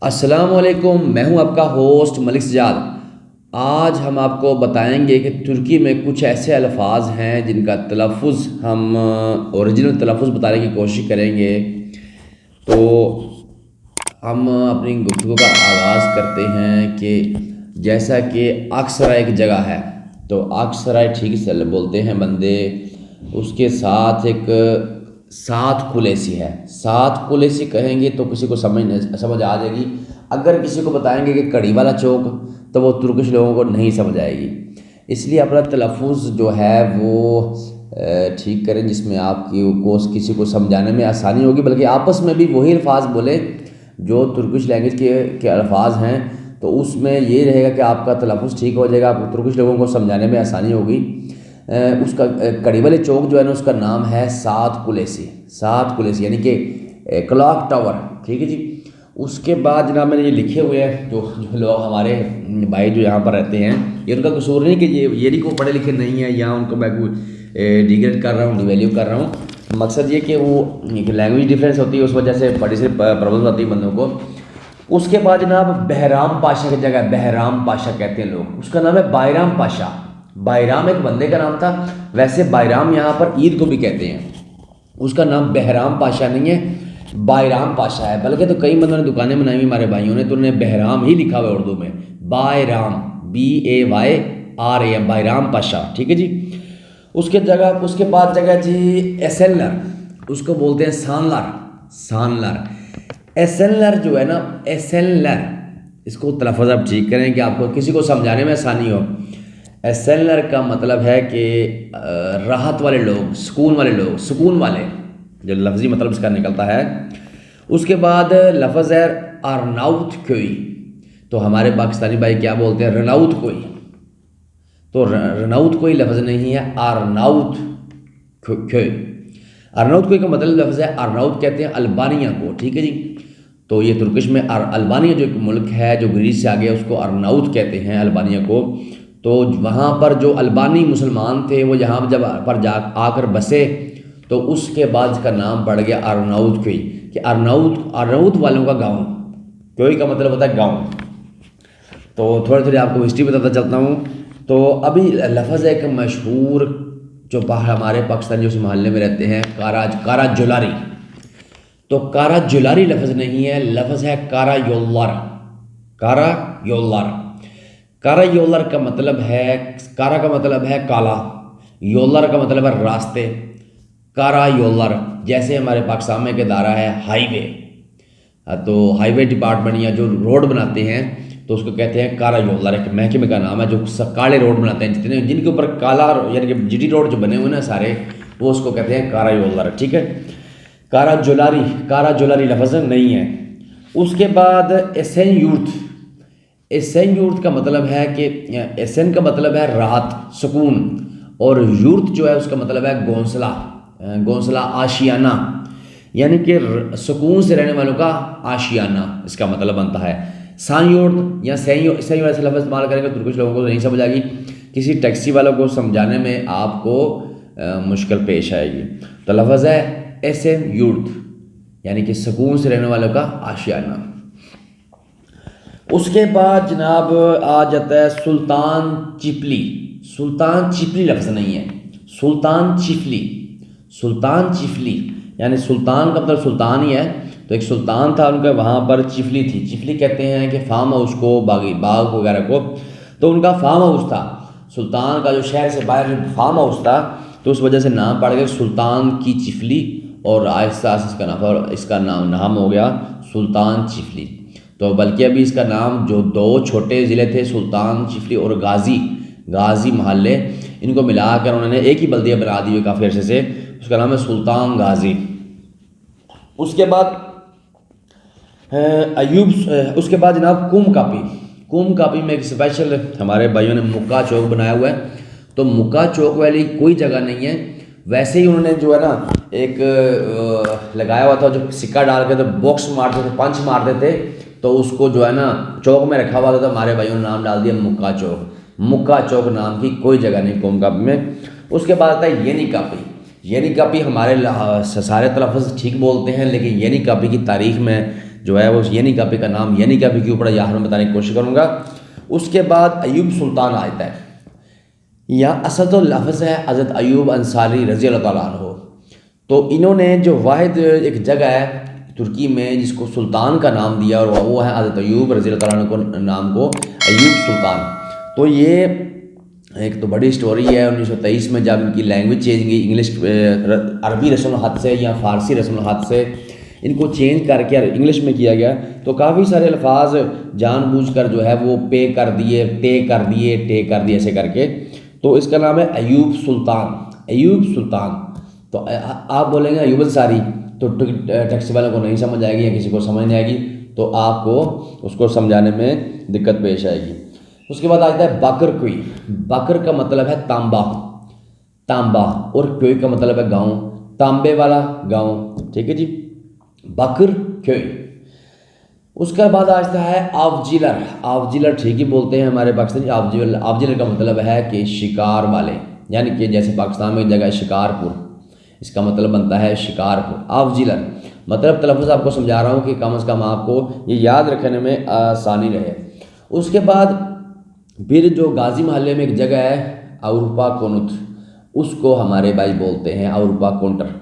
अस्सलाम वालेकुम। मैं हूं आपका होस्ट मलिक सजाद। आज हम आपको बताएंगे कि तुर्की में कुछ ऐसे अल्फाज हैं जिनका तलफ़ुज़ हम ओरिजिनल तलफ़ुज़ बताने की कोशिश करेंगे। तो हम अपनी गुफ्तगू का आगाज़ करते हैं कि जैसा कि अक्सर एक जगह है, तो अक्सर ठीक से बोलते हैं बंदे। उसके साथ एक सात कुलेसी है। सात कुलेसी कहेंगे तो किसी को समझ आ जाएगी। अगर किसी को बताएंगे कि कड़ी वाला चौक, तो वो तुर्किश लोगों को नहीं समझ आएगी। इसलिए अपना तलफ़ुज़ जो है वो ठीक करें जिसमें आपकी को किसी को समझाने में आसानी होगी, बल्कि आपस में भी वही अल्फाज बोले जो तुर्किश लैंग्वेज के अल्फाज हैं। तो उसमें ये रहेगा कि आपका तलफ़ुज़ ठीक हो जाएगा, आपको तुर्किश लोगों को समझाने में आसानी होगी। उसका कड़ी वाले चौक जो है ना, उसका नाम है सात कुलेसी। सात कुलेसी यानी कि क्लॉक टावर। ठीक है जी। उसके बाद जनाब मैंने ये लिखे हुए हैं, जो जो लोग हमारे भाई जो यहाँ पर रहते हैं, ये उनका कसूर नहीं कि ये नहीं को पढ़े लिखे नहीं है, या उनको मैं डिग्रेड कर रहा हूँ, डिवैल्यू कर रहा हूँ। मकसद ये कि वो लैंग्वेज डिफरेंस होती है, उस वजह से बड़ी सी प्रॉब्लम आती है बंदों को। उसके बाद जनाब बहराम पाशा की जगह, बहराम पाशा कहते हैं लोग, उसका नाम है बायराम पाशा। बायराम एक बंदे का नाम था। वैसे बायराम यहाँ पर ईद को भी कहते हैं। उसका नाम बहराम पाशा नहीं है, बायराम पाशा है। बल्कि तो कई बंदों ने दुकानें बनाई हुई हमारे भाइयों ने, तो उन्होंने बहराम ही लिखा हुआ है उर्दू में, बायराम, BAYRAM, बायराम पाशा। ठीक है जी। उसके बाद जगह जी एसेलर, उसको बोलते हैं सानलर। सानलर एसेलर जो है ना, एसेलर, इसको तलफ़ुज़ आप ठीक करें कि आपको किसी को समझाने में आसानी हो। एसेलर का मतलब है कि राहत वाले लोग, सुकून वाले लोग, सुकून वाले, जो लफ्ज़ी मतलब इसका निकलता है। उसके बाद लफ्ज़ है अरनाउत कोई। तो हमारे पाकिस्तानी भाई क्या बोलते हैं, रनाउत कोई। तो रनाउत कोई लफ्ज़ नहीं है, अरनाउत कोई। अरनाउत कोई का मतलब लफ्ज़ है, अरनाउत कहते हैं अल्बानिया को। ठीक है जी। तो ये तुर्किश में अल्बानिया जो एक मुल्क है जो ग्रीस से आ गया, उसको अरनाउत कहते हैं, अल्बानिया को। तो वहाँ पर जो अल्बानी मुसलमान थे, वो यहाँ जब पर जा आकर बसे, तो उसके बाद इसका नाम पड़ गया अरनाउत कोई, कि अरनाउत, अरनाउत वालों का गाँव। कोई का मतलब होता है गाँव। तो थोड़ी थोड़ी आपको हिस्ट्री बताता चलता हूँ। तो अभी लफ्ज़ है एक मशहूर, जो हमारे पाकिस्तानी उस मोहल्ले में रहते हैं, कारा जुलारी। तो कारा जुलारी लफ्ज़ नहीं है, लफ्ज़ है कारा योल्लर। कारा योल्लर। कारा योल्लर का मतलब है, कारा का मतलब है काला, योल्लर का मतलब है रास्ते। कारा योल्लर, जैसे हमारे पाकिस्तान में एक इदारा है हाईवे, तो हाईवे डिपार्टमेंट या जो रोड बनाते हैं, तो उसको कहते हैं कारा योल्लर। एक महकमे का नाम है जो काले रोड बनाते हैं, जितने जिनके ऊपर काला यानी कि जीटी रोड जो बने हुए ना सारे, वो उसको कहते हैं कारा योल्लर। ठीक है। कारा जुलारी, कारा जुलारी लफ्ज़ नहीं है। उसके बाद एसेन यूर्थ। एसेन यूर्थ का मतलब है कि एसेन का मतलब है राहत, सुकून, और यूर्थ जो है उसका मतलब है घोंसला, घोंसला, आशियाना, यानी कि सुकून से रहने वालों का आशियाना, इसका मतलब बनता है। सांयोर्थ या सैयोर्थ, सैयोर्थ ऐसा लफ्ज़ इस्तेमाल करेंगे तुर्किश लोगों को नहीं समझ आएगी। किसी टैक्सी वालों को समझाने में आपको मुश्किल पेश आएगी। तो लफ्ज़ है एसेन यूर्थ, यानी कि सुकून से रहने वालों का आशियाना। उसके बाद जनाब आ जाता है सुल्तान चिपली। सुल्तान चिपली लफ्ज़ नहीं है, सुल्तान चिफली। सुल्तान चिफली यानी सुल्तान का मतलब सुल्तान ही है। तो एक सुल्तान था उनका, वहाँ पर चिफली थी। चिफली कहते हैं कि फार्म हाउस को, बाग वगैरह को। तो उनका फार्म हाउस था, सुल्तान का जो शहर से बाहर फार्म हाउस था, तो उस वजह से नाम पड़ गया सुल्तान की चिफली, और आहिस्ता आहिस्ता इसका नाम हो गया सुल्तान चिफली। तो बल्कि अभी इसका नाम, जो दो छोटे ज़िले थे, सुल्तान चिफली और गाज़ी महल्ले, इनको मिलाकर उन्होंने एक ही बल्दिया बना दी हुई काफ़ी अर्से से, उसका नाम है सुल्तान गाज़ी। उसके बाद उसके बाद जनाब कुम कापी। कुम कापी में एक स्पेशल हमारे भाइयों ने मुक्का चौक बनाया हुआ है। तो मुक्का चौक वाली कोई जगह नहीं है, वैसे ही उन्होंने जो है ना एक लगाया हुआ था, जो सिक्का डाल के तो बॉक्स मारते थे, पंच मारते थे, तो उसको जो है ना चौक में रखा हुआ था। तो हमारे भाइयों ने नाम डाल दिया मुक्का चौक। मुक्का चौक नाम की कोई जगह नहीं कुम कापी में। उसके बाद आता है येनी कापी। येनी कापी हमारे सारे तलफ़ुज़ ठीक बोलते हैं, लेकिन येनी कापी की तारीख़ में जो है वो येनी कापी का नाम येनी कापी के ऊपर यहाँ मैं बताने की कोशिश करूँगा। उसके बाद अयूब सुल्तान आता है। यहाँ असल तो लफ्ज़ है हज़रत अयूब अंसारी रज़ी अल्लाह तआला अन्हु। तो इन्होंने जो वाहिद एक जगह है तुर्की में जिसको सुल्तान का नाम दिया और वो है हज़रत अयूब रज़ी अल्लाह तआला अन्हु को नाम को अयूब सुल्तान। तो ये एक तो बड़ी स्टोरी है। 1923 में जब इनकी लैंग्वेज चेंज की इंग्लिश अरबी रस्म हद से या फ़ारसी रस्म हद से इनको चेंज करके इंग्लिश में किया गया। तो काफ़ी सारे अल्फाज जानबूझकर जो है वो पे कर दिए, टे कर दिए, टे कर दिए ऐसे करके। तो इसका नाम है अयूब सुल्तान, अयूब सुल्तान। तो आप बोलेंगे अयूब अंसारी तो टैक्सी वालों को नहीं समझ आएगी या किसी को समझ नहीं आएगी, तो आपको उसको समझाने में दिक्कत पेश आएगी। उसके बाद आता है बाकर कोई। बाकर का मतलब है तांबा, तांबा, और कोई का मतलब है गाँव, तांबे वाला गाँव, ठीक है जी, बाकर कोई। उसके बाद आता है आवजिलर। आवजिलर ठीक ही बोलते हैं हमारे पाकिस्तानी। आवजिलर, आवजिलर का मतलब है कि शिकार वाले, यानी कि जैसे पाकिस्तान में एक जगह है शिकारपुर, इसका मतलब बनता है शिकारपुर। आवजिलर मतलब तलफ़्फ़ुज़ आपको समझा रहा हूँ कि कम से कम आपको ये याद रखने में आसानी रहे। उसके बाद फिर जो गाज़ी महल्ले में एक जगह है अवरूपा कोनुत, उसको हमारे भाई बोलते हैं अवरूपा कोंटर।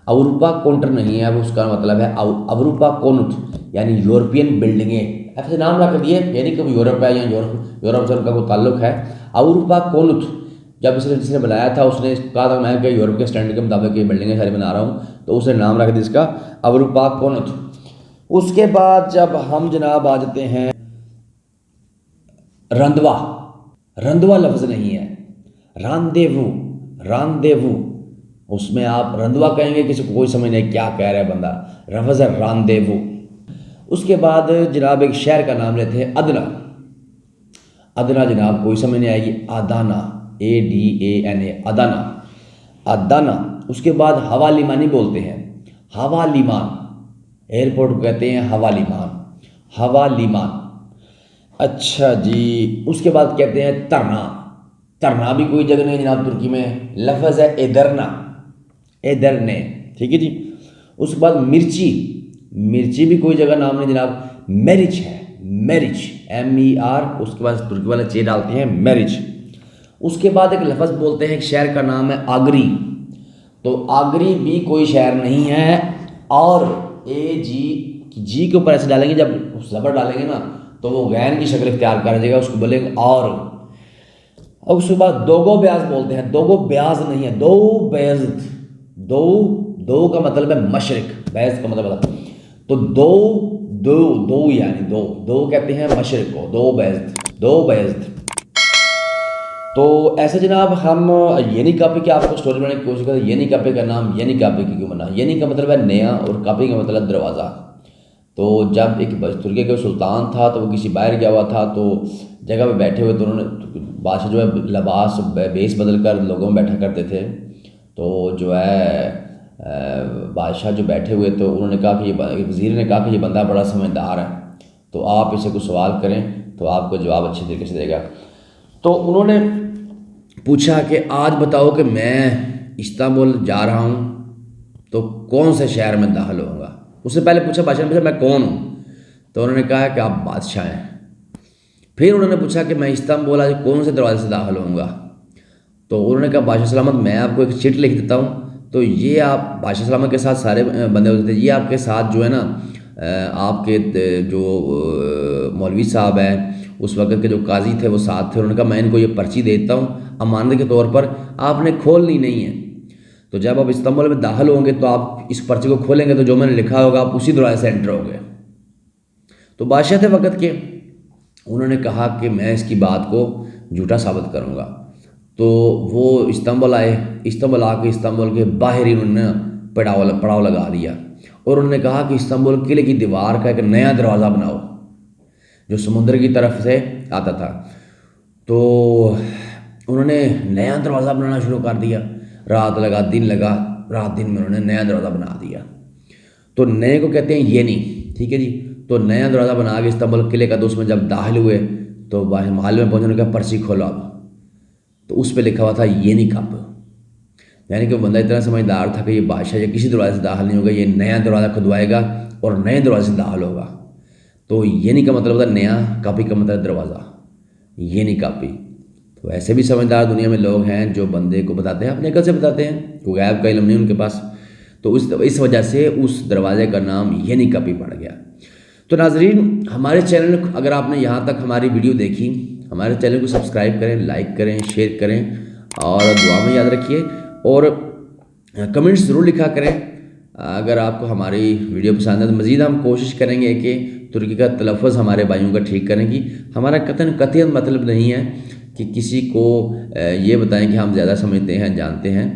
अवरूपा कोंटर नहीं है, उसका मतलब है अवरूपा कोनुत, यानी यूरोपियन बिल्डिंगें, ऐसे नाम रख दिए, यानी कि यूरोप है या यूरोप से उनका कोई ताल्लुक है। अवरूपा कोनुत जब जिसने बनाया था उसने कहा था मैं कि यूरोप के स्टैंडर्ड के मुताबिक ये बिल्डिंगें सारी बना रहा हूँ, तो उसने नाम रख दिया इसका अवरूपा कोनुत। उसके बाद जब हम जनाब आ जाते हैं रंधवा। रंधवा लफ्ज़ नहीं है, रांदेवू, रांदेवू, उसमें आप रंधवा कहेंगे किसी को कोई समझ नहीं क्या कह रहा है बंदा, लफ्ज़ है रांदेवू। उसके बाद जनाब एक शहर का नाम लेते हैं अदना। अदना जनाब कोई समझ नहीं आएगी, आदाना, ADANA, अदाना, अदाना। उसके बाद हवा लिमानी बोलते हैं, हवा लिमान, एयरपोर्ट को कहते हैं हवा लिमान, हवा लिमान। अच्छा जी, उसके बाद कहते हैं तरना। तरना भी कोई जगह नहीं जनाब तुर्की में, लफ्ज़ है एदरना, एदरने, ठीक है जी। उसके बाद मिर्ची। मिर्ची भी कोई जगह नाम नहीं जनाब, मेरिच है, मेरिच, MER, उसके बाद तुर्की वाले चे डालते हैं मेरिच। उसके बाद एक लफ्ज़ बोलते हैं, एक शहर का नाम है आगरी। तो आगरी भी कोई शहर नहीं है, और जी के ऊपर ऐसे डालेंगे, जब ज़बर डालेंगे ना तो वो गैन की शक्ल इख्तियार कर जाएगा, उसको बोलेंगे और। उसके बाद दोगो ब्याज बोलते हैं, दोगो ब्याज नहीं है, दो बैज, दो का मतलब है मशरिक, बैज का मतलब है तो दो यानी दो कहते हैं मशरिक को, दो बैज। तो ऐसे जनाब हम येनी कापी की आपको स्टोरी बनाने की कोशिश करें। येनी कापी का नाम येनी कापी क्यों बना? येनी का मतलब है नया और कापी का मतलब दरवाज़ा। तो जब एक तुर्की का सुल्तान था तो वो किसी बाहर गया हुआ था, तो जगह पे बैठे हुए तो उन्होंने बादशाह जो है लिबास बेस बदल कर लोगों में बैठा करते थे। तो जो है बादशाह जो बैठे हुए तो उन्होंने कहा कि ये वज़ीर ने कहा कि ये बंदा बड़ा समझदार है, तो आप इसे कुछ सवाल करें तो आपको जवाब अच्छे तरीके से देगा। तो उन्होंने पूछा कि आज बताओ कि मैं इस्तांबुल जा रहा हूँ तो कौन से शहर में दाखिल होऊंगा। उससे पहले पूछा, बादशाह ने पूछा मैं कौन हूँ, तो उन्होंने कहा कि आप बादशाह हैं। फिर उन्होंने पूछा कि मैं इस्तांबुल आज कौन से दरवाजे से दाखिल होऊंगा, तो उन्होंने कहा बादशाह सलामत मैं आपको एक चिट लिख देता हूँ, तो ये आप बादशाह सलामत के साथ सारे बंदे होते थे, ये आपके साथ जो है ना आपके जो मौलवी साहब हैं उस वक्त के जो काजी थे वो साथ थे। उन्होंने कहा मैं इनको ये पर्ची देता हूँ अमानत के तौर पर, आपने खोलनी नहीं है। तो जब आप इस्तांबुल में दाखिल होंगे तो आप इस पर्ची को खोलेंगे तो जो मैंने लिखा होगा आप उसी दरवाजे से एंटर होंगे। तो बादशाह थे वक़्त के, उन्होंने कहा कि मैं इसकी बात को झूठा साबित करूँगा। तो वो इस्तांबुल आए, इस्तांबुल आके इस्तांबुल के बाहर ही उन्होंने पड़ाव लगा दिया और उन्होंने कहा कि इस्तांबुल किले की दीवार का एक नया दरवाज़ा बनाओ जो समुद्र की तरफ से आता था। तो उन्होंने नया दरवाज़ा बनाना शुरू कर दिया, रात लगा दिन लगा, रात दिन में उन्होंने नया दरवाज़ा बना दिया। तो नए को कहते हैं येनी, ठीक है जी। तो नया दरवाज़ा बना के इस्तांबुल किले का, तो उसमें जब दाखिल हुए तो महल में पहुंचने का पर्ची खोला तो उस पर लिखा हुआ था येनी कप, यानी कि वो बंदा इतना समझदार था कि ये बादशाह या किसी दरवाजे से दाखिल नहीं होगा, ये नया दरवाज़ा खुदवाएगा और नए दरवाजे दाखिल होगा। तो यानी का मतलब होता है नया, कापी का मतलब दरवाज़ा, यानी कापी। तो ऐसे भी समझदार दुनिया में लोग हैं जो बंदे को बताते हैं, अपने अकल से बताते हैं, कोई गायब का इल्म नहीं उनके पास। तो इस वजह से उस दरवाजे का नाम यानी कापी पड़ गया। तो नाजरीन, हमारे चैनल, अगर आपने यहाँ तक हमारी वीडियो देखी, हमारे चैनल को सब्सक्राइब करें, लाइक करें, शेयर करें और दुआ में याद रखिए और कमेंट्स ज़रूर लिखा करें। अगर आपको हमारी वीडियो पसंद है तो मज़ीद हम कोशिश करेंगे कि तुर्की का तलफ़्फ़ुज़ हमारे भाइयों का ठीक करें। कि हमारा कतई मतलब नहीं है कि किसी को ये बताएं कि हम ज़्यादा समझते हैं, जानते हैं।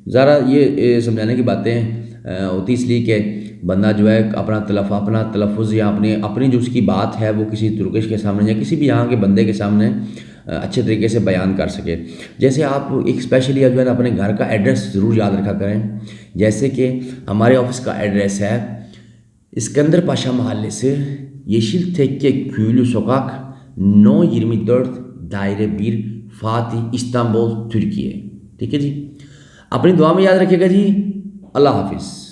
ज़रा ये समझाने की बातें होती इसलिए कि बंदा जो है अपना तलफ़्फ़ुज़ या अपनी जो उसकी बात है वो किसी तुर्किश के सामने या किसी भी यहाँ के बंदे के सामने अच्छे तरीके से बयान कर सके। जैसे आप एक स्पेशली जो है ना अपने घर का एड्रेस ज़रूर याद रखा करें। जैसे कि हमारे ऑफिस का एड्रेस है इस्कंदर पाशा मोहल्ले से येशिल तेkke Küylü Sokak No 24 दायरे 1 फाती इस्तांबुल तुर्की। ठीक है जी, अपनी दुआ में याद रखिएगा जी। अल्लाह हाफिज़।